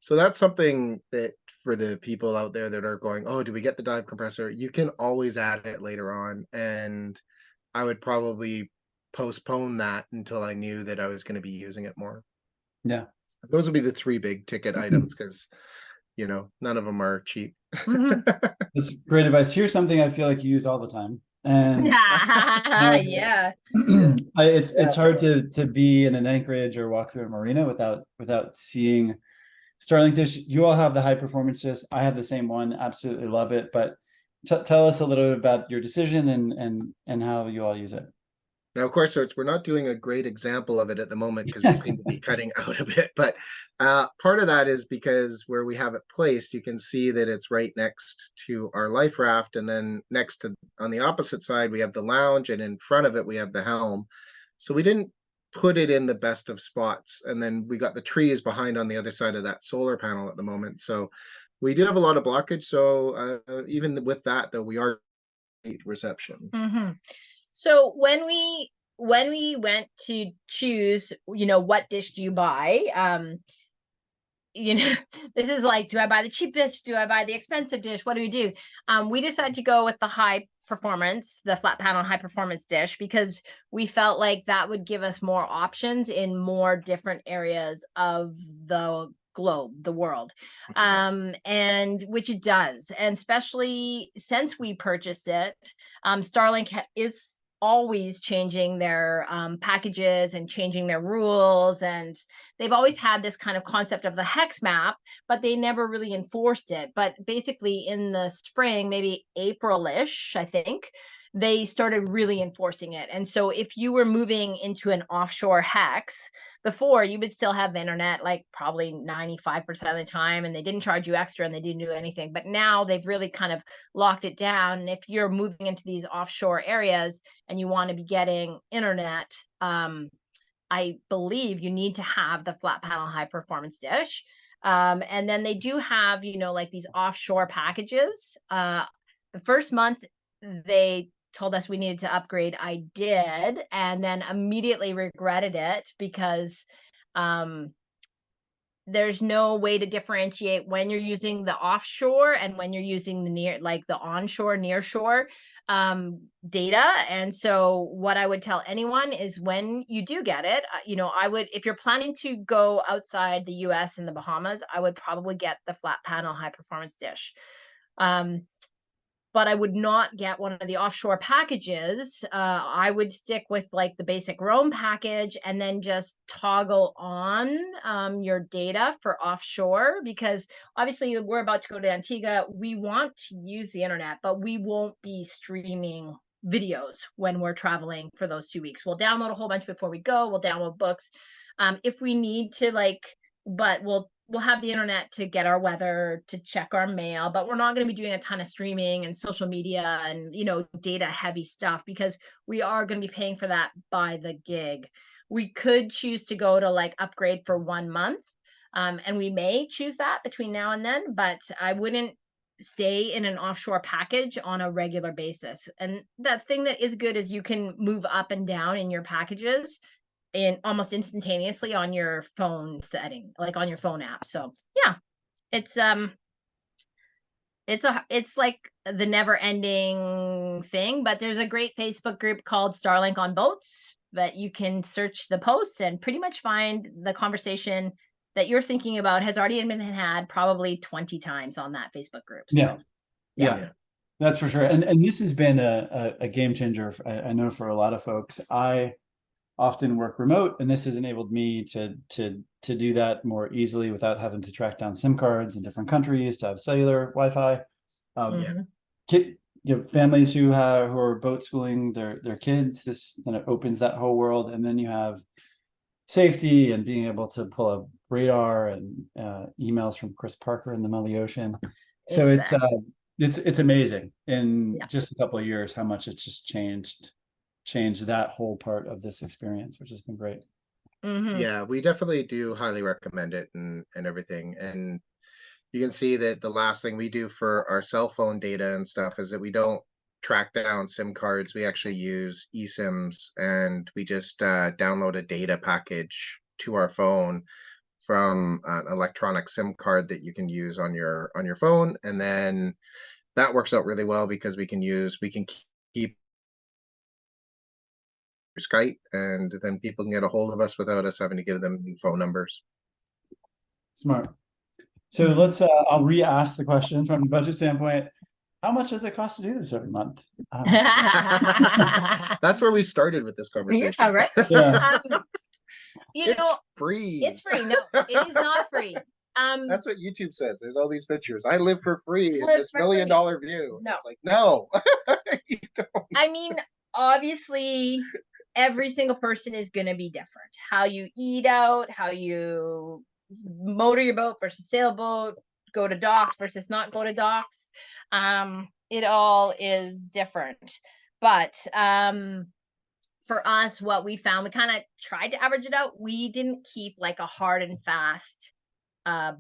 So that's something that for the people out there that are going, oh, do we get the dive compressor? You can always add it later on. And I would probably postpone that until I knew that I was going to be using it more. Yeah. Those would be the 3 big ticket items because, you know, none of them are cheap. Mhm. That's great advice. Here's something I feel like you use all the time. And Yeah. it's hard to be in an anchorage or walk through a marina without seeing Starlink dish. You all have the high performance dish. I have the same one. Absolutely love it. But tell us a little bit about your decision and how you all use it. Now, of course, we're not doing a great example of it at the moment because we seem to be cutting out a bit. But part of that is because where we have it placed, you can see that it's right next to our life raft. And then next to, on the opposite side, we have the lounge. And in front of it, we have the helm. So we didn't put it in the best of spots. And then we got the trees behind on the other side of that solar panel at the moment. So we do have a lot of blockage. So even with that, though, we are reception. Mm-hmm. So when we went to choose, what dish do you buy? This is like, do I buy the cheap dish? Do I buy the expensive dish? What do we do? We decided to go with the high performance, the flat panel high performance dish, because we felt like that would give us more options in more different areas of the globe, the world. And which it does. And especially since we purchased it, Starlink is always changing their packages and changing their rules, and they've always had this kind of concept of the hex map, but they never really enforced it. But basically in the spring, maybe April-ish, I think, they started really enforcing it. And so if you were moving into an offshore hex, before, you would still have internet like probably 95% of the time, and they didn't charge you extra and they didn't do anything. But now they've really kind of locked it down. And if you're moving into these offshore areas and you want to be getting internet, I believe you need to have the flat panel high performance dish. And then they do have, like these offshore packages. The first month they told us we needed to upgrade. I did, and then immediately regretted it because there's no way to differentiate when you're using the offshore and when you're using the onshore, near shore data. And so what I would tell anyone is when you do get it, I would, if you're planning to go outside the US and the Bahamas, I would probably get the flat panel high performance dish. But I would not get one of the offshore packages. I would stick with like the basic Roam package and then just toggle on your data for offshore, because obviously we're about to go to Antigua. We want to use the internet, but we won't be streaming videos when we're traveling for those 2 weeks. We'll download a whole bunch before we go. We'll download books if we need to, but we'll have the internet to get our weather, to check our mail, but we're not going to be doing a ton of streaming and social media and, data heavy stuff, because we are going to be paying for that by the gig. We could choose to go to upgrade for 1 month. And we may choose that between now and then, but I wouldn't stay in an offshore package on a regular basis. And the thing that is good is you can move up and down in your packages in almost instantaneously on your phone setting, like on your phone app. So yeah, it's like the never ending thing. But there's a great Facebook group called Starlink on Boats that you can search the posts and pretty much find the conversation that you're thinking about has already been had probably 20 times on that Facebook group. So yeah. That's for sure. And this has been a game changer. I know for a lot of folks. I often work remote, and this has enabled me to do that more easily without having to track down SIM cards in different countries to have cellular Wi-Fi. Families who are boat schooling their kids, this kind of opens that whole world. And then you have safety and being able to pull up radar and emails from Chris Parker in the middle of the ocean. So it's amazing in just a couple of years how much it's just changed that whole part of this experience, which has been great. Yeah, we definitely do highly recommend it and everything. And you can see that the last thing we do for our cell phone data and stuff is that we don't track down SIM cards. We actually use eSIMs, and we just download a data package to our phone from an electronic SIM card that you can use on your phone. And then that works out really well because we can keep Skype, and then people can get a hold of us without us having to give them new phone numbers. Smart. So let's, I'll re-ask the question from a budget standpoint. How much does it cost to do this every month? That's where we started with this conversation. Yeah, right. Yeah. It's free. It's free. No, it is not free. That's what YouTube says. There's all these pictures. I live for free in Live this for $1 million free. view. No. It's like, no, you don't. I mean, obviously, every single person is going to be different. How you eat out, how you motor your boat versus sailboat, go to docks versus not go to docks. It all is different. But for us, what we found, we kind of tried to average it out. We didn't keep like a hard and fast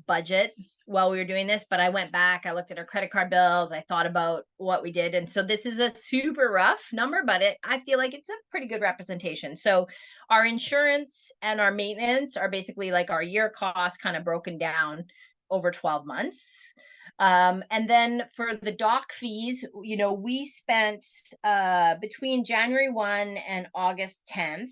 budget while we were doing this, but I went back, I looked at our credit card bills, I thought about what we did. And so this is a super rough number, but I feel like it's a pretty good representation. So our insurance and our maintenance are basically like our year cost kind of broken down over 12 months. And then for the dock fees, you know, we spent between January 1 and August 10th,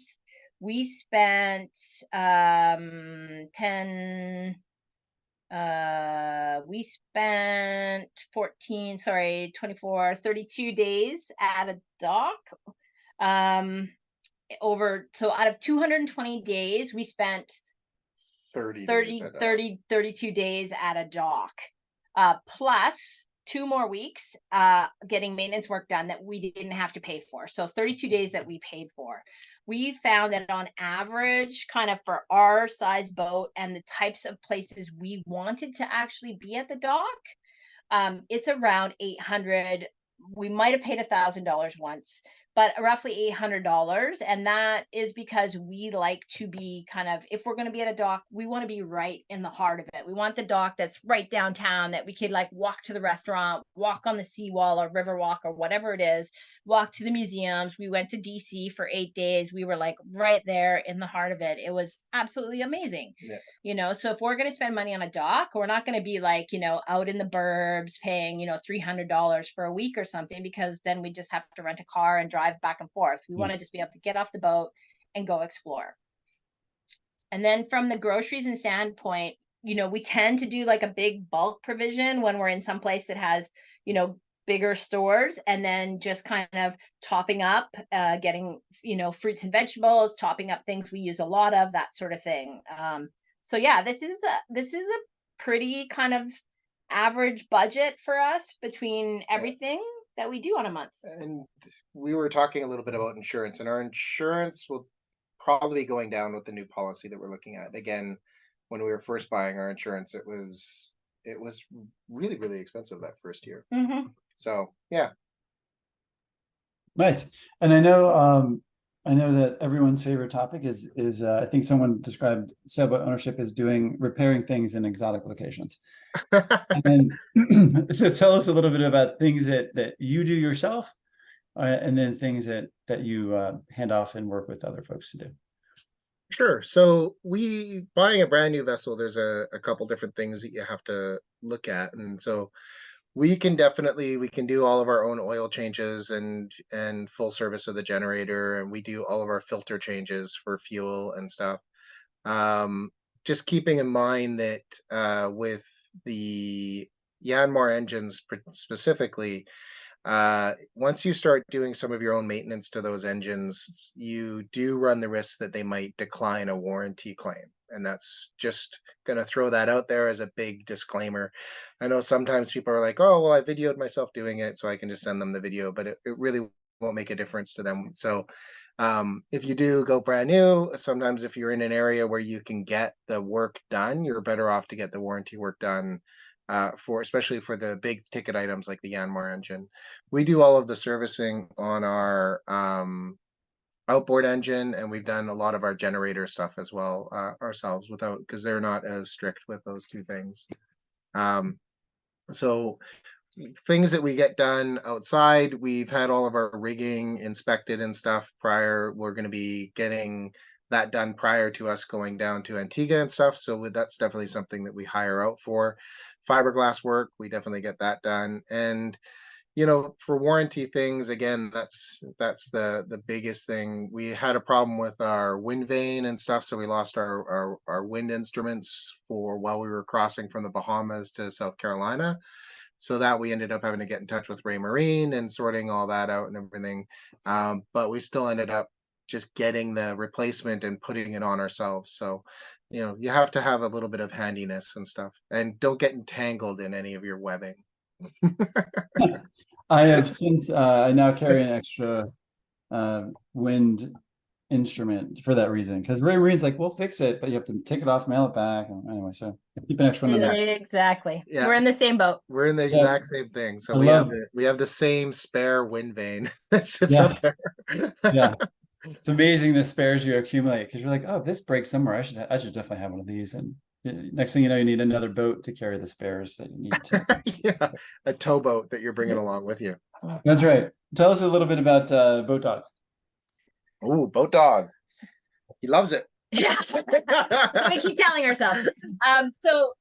we spent 32 days at a dock. So out of 220 days, we spent 32 days at a dock, plus 2 more weeks getting maintenance work done that we didn't have to pay for. So 32 days that we paid for. We found that on average, kind of for our size boat and the types of places we wanted to actually be at the dock, it's around $800. We might have paid $1,000 once, but roughly $800. And that is because we like to be kind of, if we're going to be at a dock, we want to be right in the heart of it. We want the dock that's right downtown, that we could like walk to the restaurant, walk on the seawall or river walk or whatever it is, walk to the museums. We went to DC for 8 days. We were like right there in the heart of it. It was absolutely amazing. Yeah. You know, so if we're going to spend money on a dock, we're not going to be like, you know, out in the burbs paying, you know, $300 for a week or something, because then we just have to rent a car and drive back and forth. We want to just be able to get off the boat and go explore. And then from the groceries and standpoint, you know, we tend to do like a big bulk provision when we're in some place that has, you know, bigger stores, and then just kind of topping up, getting, you know, fruits and vegetables, topping up things we use a lot of, that sort of thing. So yeah, this is a pretty kind of average budget for us between everything that we do on a month. And we were talking a little bit about insurance, and our insurance will probably be going down with the new policy that we're looking at. Again, when we were first buying our insurance, it was really, really expensive that first year. Mm-hmm. So yeah. Nice. And I know that everyone's favorite topic is I think someone described sailboat ownership as repairing things in exotic locations. And so tell us a little bit about things that you do yourself, and then things that you hand off and work with other folks to do. Sure. So buying a brand new vessel, there's a couple different things that you have to look at. And so we can do all of our own oil changes and full service of the generator, and we do all of our filter changes for fuel and stuff. Just keeping in mind that with the Yanmar engines specifically, once you start doing some of your own maintenance to those engines, you do run the risk that they might decline a warranty claim. And that's just going to throw that out there as a big disclaimer. I know sometimes people are like, oh, well, I videoed myself doing it, so I can just send them the video, but it really won't make a difference to them. So if you do go brand new, sometimes if you're in an area where you can get the work done, you're better off to get the warranty work done, especially for the big ticket items like the Yanmar engine. We do all of the servicing on our outboard engine, and we've done a lot of our generator stuff as well ourselves, because they're not as strict with those two things. So things that we get done outside, we've had all of our rigging inspected and stuff prior. We're going to be getting that done prior to us going down to Antigua and stuff. So that's definitely something that we hire out for. Fiberglass work, we definitely get that done. And you know, for warranty things, again, that's the biggest thing. We had a problem with our wind vane and stuff, so we lost our wind instruments for while we were crossing from the Bahamas to South Carolina. So that we ended up having to get in touch with Ray Marine and sorting all that out and everything. But we still ended up just getting the replacement and putting it on ourselves. So, you know, you have to have a little bit of handiness and stuff, and don't get entangled in any of your webbing. I have since I now carry an extra wind instrument for that reason, because Ray Marine's like, we'll fix it, but you have to take it off, mail it back. And anyway, so keep an extra one in there. Exactly. Yeah. We're in the same boat. We're in the Yeah. exact same thing. So I we love- have the same spare wind vane that sits Yeah. up there. Yeah. It's amazing the spares you accumulate, because you're like, oh, this breaks somewhere. I should definitely have one of these. And next thing you know, you need another boat to carry the spares that you need to. Yeah, a towboat that you're bringing along with you. That's right. Tell us a little bit about Boat Dog. Oh, boat dog. He loves it. Yeah. So we keep telling ourselves. So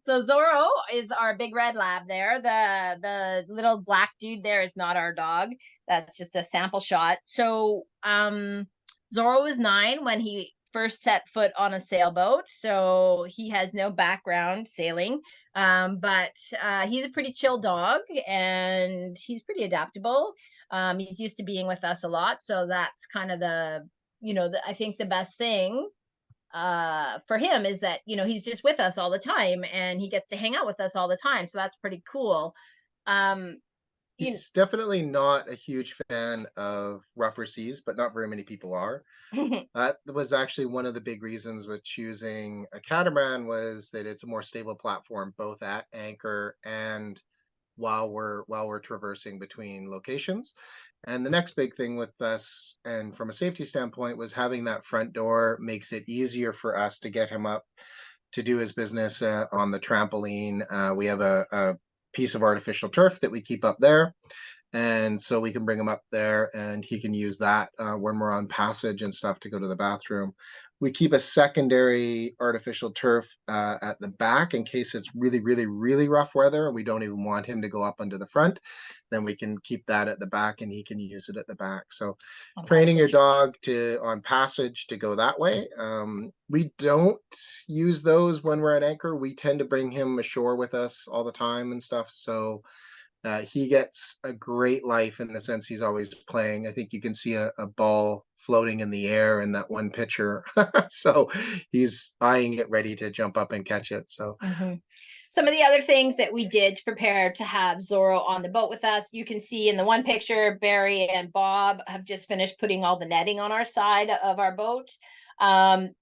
Zorro is our big red lab there. The little black dude there is not our dog. That's just a sample shot. So Zorro was 9 when he first set foot on a sailboat. So he has no background sailing. But he's a pretty chill dog, and he's pretty adaptable. He's used to being with us a lot. So that's kind of I think the best thing for him is that, he's just with us all the time, and he gets to hang out with us all the time. So that's pretty cool. He's definitely not a huge fan of rougher seas, but not very many people are. That was actually one of the big reasons with choosing a catamaran, was that it's a more stable platform, both at anchor and while we're traversing between locations. And the next big thing with us, and from a safety standpoint, was having that front door makes it easier for us to get him up to do his business on the trampoline. We have a piece of artificial turf that we keep up there, and so we can bring him up there and he can use that when we're on passage and stuff to go to the bathroom. We keep a secondary artificial turf at the back in case it's really, really, really rough weather and we don't even want him to go up under the front. Then we can keep that at the back and he can use it at the back. So training your dog on passage to go that way. We don't use those when we're at anchor. We tend to bring him ashore with us all the time and stuff. So he gets a great life in the sense he's always playing. I think you can see a ball floating in the air in that one picture. So he's eyeing it, ready to jump up and catch it. So some of the other things that we did to prepare to have Zorro on the boat with us, you can see in the one picture, Barry and Bob have just finished putting all the netting on our side of our boat.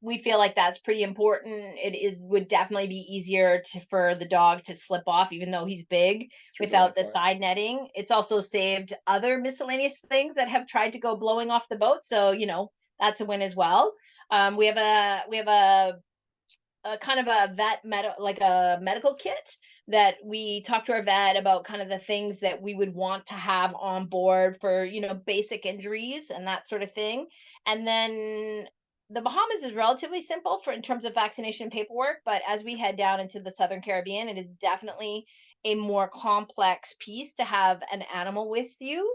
We feel like that's pretty important. Would definitely be easier for the dog to slip off, even though he's big, without the side netting. It's also saved other miscellaneous things that have tried to go blowing off the boat. So, that's a win as well. We have a kind of a medical kit that we talked to our vet about, kind of the things that we would want to have on board for, basic injuries and that sort of thing. And then the Bahamas is relatively simple in terms of vaccination paperwork, but as we head down into the Southern Caribbean, it is definitely a more complex piece to have an animal with you.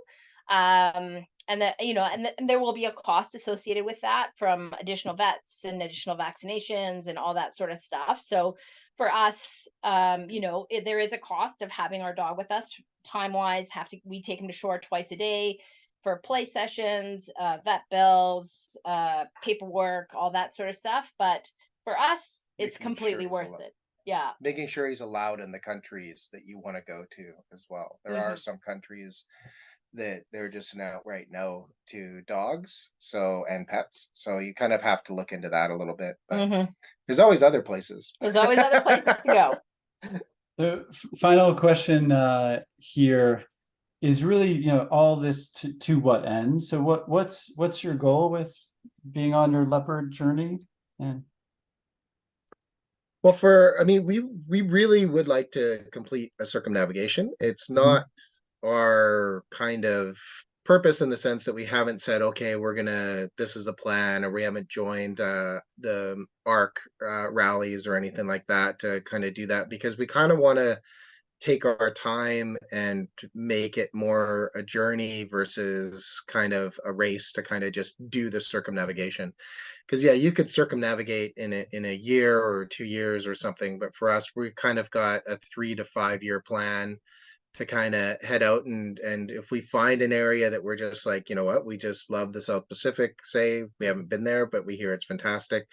And that, and there will be a cost associated with that from additional vets and additional vaccinations and all that sort of stuff. So for us, there is a cost of having our dog with us. Time wise, we take him to shore twice a day for play sessions, vet bills, paperwork, all that sort of stuff. But for us, it's completely worth it. Yeah. Making sure he's allowed in the countries that you want to go to as well. There are some countries that they're just an outright no to dogs, and pets. So you kind of have to look into that a little bit. But there's always other places. There's always other places to go. The final question here is really, all this to what end? So what's your goal with being on your leopard journey? And well, we really would like to complete a circumnavigation. It's not our kind of purpose in the sense that we haven't said, okay, this is the plan, or we haven't joined the ARC rallies or anything like that to kind of do that, because we kind of want to take our time and make it more a journey versus kind of a race to kind of just do the circumnavigation. Because yeah, you could circumnavigate in a year or 2 years or something, but for us, we kind of got a 3 to 5 year plan to kind of head out, and if we find an area that we're just like, you know what, we just love the South Pacific, say we haven't been there, but we hear it's fantastic,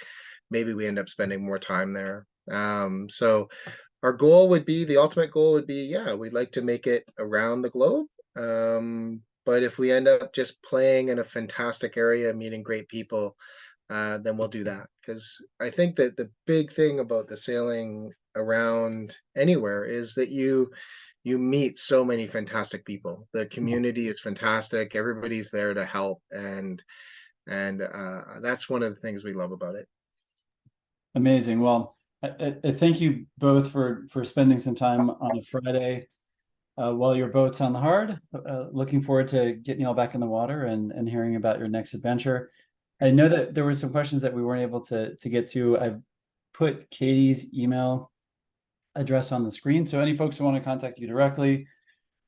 maybe we end up spending more time there. So our goal would be, the ultimate goal would be, yeah, we'd like to make it around the globe. But if we end up just playing in a fantastic area, meeting great people, then we'll do that. Because I think that the big thing about the sailing around anywhere is that you meet so many fantastic people. The community is fantastic. Everybody's there to help, and that's one of the things we love about it. Amazing. Well, I thank you both for spending some time on a Friday while your boat's on the hard. Looking forward to getting you all back in the water and hearing about your next adventure. I know that there were some questions that we weren't able to get to. I've put Katie's email address on the screen, so any folks who want to contact you directly,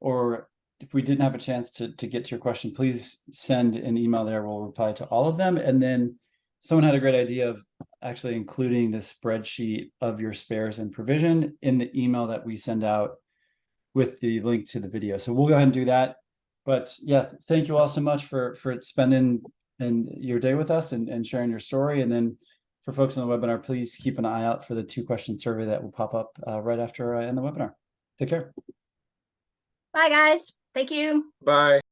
or if we didn't have a chance to get to your question, please send an email there. We'll reply to all of them. And then someone had a great idea of actually including the spreadsheet of your spares and provision in the email that we send out with the link to the video. So we'll go ahead and do that. But yeah, thank you all so much for spending your day with us and sharing your story. And then for folks on the webinar, please keep an eye out for the 2-question survey that will pop up right after I end the webinar. Take care. Bye, guys. Thank you. Bye.